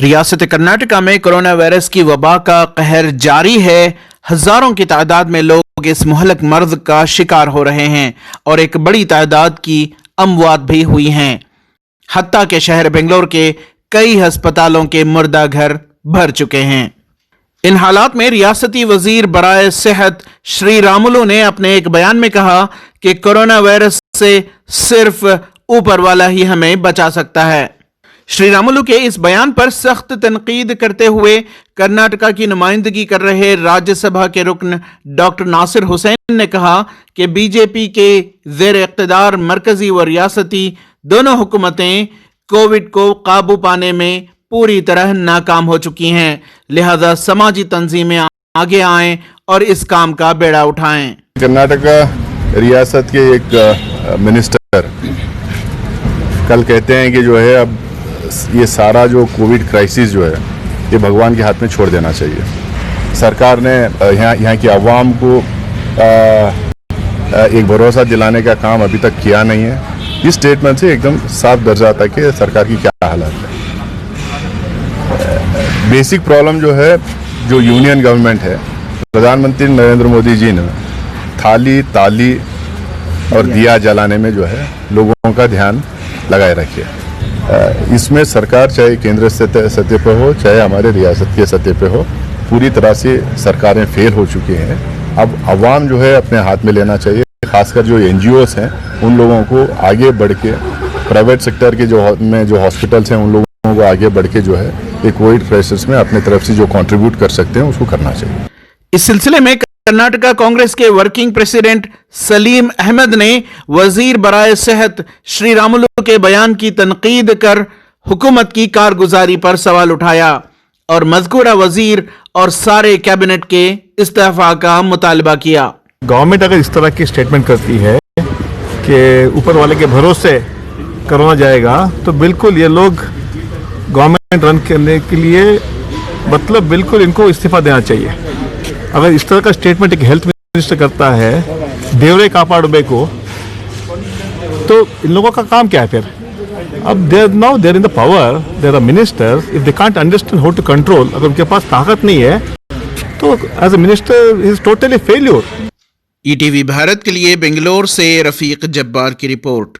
रियासत कर्नाटका में corona virus की वबा का कहर जारी है। हजारों की तादाद में लोग इस मुहलक मर्ज का शिकार हो रहे हैं और एक बड़ी तादाद की अमवात भी हुई हैं। हत्ता के शहर बेंगलोर के कई अस्पतालों के मुर्दा घर भर चुके हैं। इन हालात में रियासती वजीर बराए सेहत श्री रामुलु ने अपने एक बयान में कहा कि कोरोना वायरस से सिर्फ ऊपर वाला ही हमें बचा सकता है। श्री रामुलु के इस बयान पर सख्त तनकीद करते हुए कर्नाटका की नुमाइंदगी कर रहे राज्यसभा के रुकन डॉक्टर नासिर हुसैन ने कहा कि बीजेपी के ज़ेर इक़्तिदार मरकजी व रियासती दोनों हुकूमतें कोविड को काबू पाने में पूरी तरह नाकाम हो चुकी हैं। लिहाजा समाजी तंजीमें आगे आएं और इस काम का बेड़ा उठाएं। कर्नाटका रियासत के एक मिनिस्टर कल कहते हैं कि जो है अब ये सारा जो कोविड क्राइसिस जो है ये भगवान के हाथ में छोड़ देना चाहिए। सरकार ने यहाँ की आवाम को एक भरोसा दिलाने का काम अभी तक किया नहीं है। इस स्टेटमेंट से एकदम साफ दर्ज आता है कि सरकार की क्या हालत है। बेसिक प्रॉब्लम जो है, जो यूनियन गवर्नमेंट है, प्रधानमंत्री नरेंद्र मोदी जी ने थाली ताली और दिया जलाने में जो है लोगों का ध्यान लगाए रखे। इसमें सरकार चाहे केंद्र सतह पर हो चाहे हमारे रियासत के सतह पे हो, पूरी तरह से सरकारें फेल हो चुकी हैं। अब अवाम जो है अपने हाथ में लेना चाहिए। खासकर जो NGOs हैं उन लोगों को आगे बढ़ के, प्राइवेट सेक्टर के जो हॉस्पिटल्स हैं उन लोगों को आगे बढ़ के जो है ये कोविड क्राइसिस में अपने तरफ से जो कंट्रीब्यूट कर सकते हैं उसको करना चाहिए। इस सिलसिले में कर्नाटका कांग्रेस के वर्किंग प्रेसिडेंट सलीम अहमद ने वजीर बराए सेहत श्री रामुलु के बयान की तनकीद कर हुकूमत की कारगुजारी पर सवाल उठाया और मज़कूरा वजीर और सारे कैबिनेट के इस्तीफा का मुतालबा किया। गवर्नमेंट अगर इस तरह की स्टेटमेंट करती है कि ऊपर वाले के भरोसे कोरोना जाएगा, तो बिल्कुल ये लोग गवर्नमेंट रन करने के लिए मतलब बिल्कुल इनको इस्तीफा देना चाहिए। अगर इस तरह का स्टेटमेंट एक हेल्थ मिनिस्टर करता है देवरे कापाड़बे को, तो इन लोगों का काम क्या है फिर? अब there in the power, there are ministers, if they can't understand how to control, अगर उनके पास ताकत नहीं है तो as a minister is totally failure. ETV Bharat के लिए बेंगलोर से रफीक जब्बार की रिपोर्ट।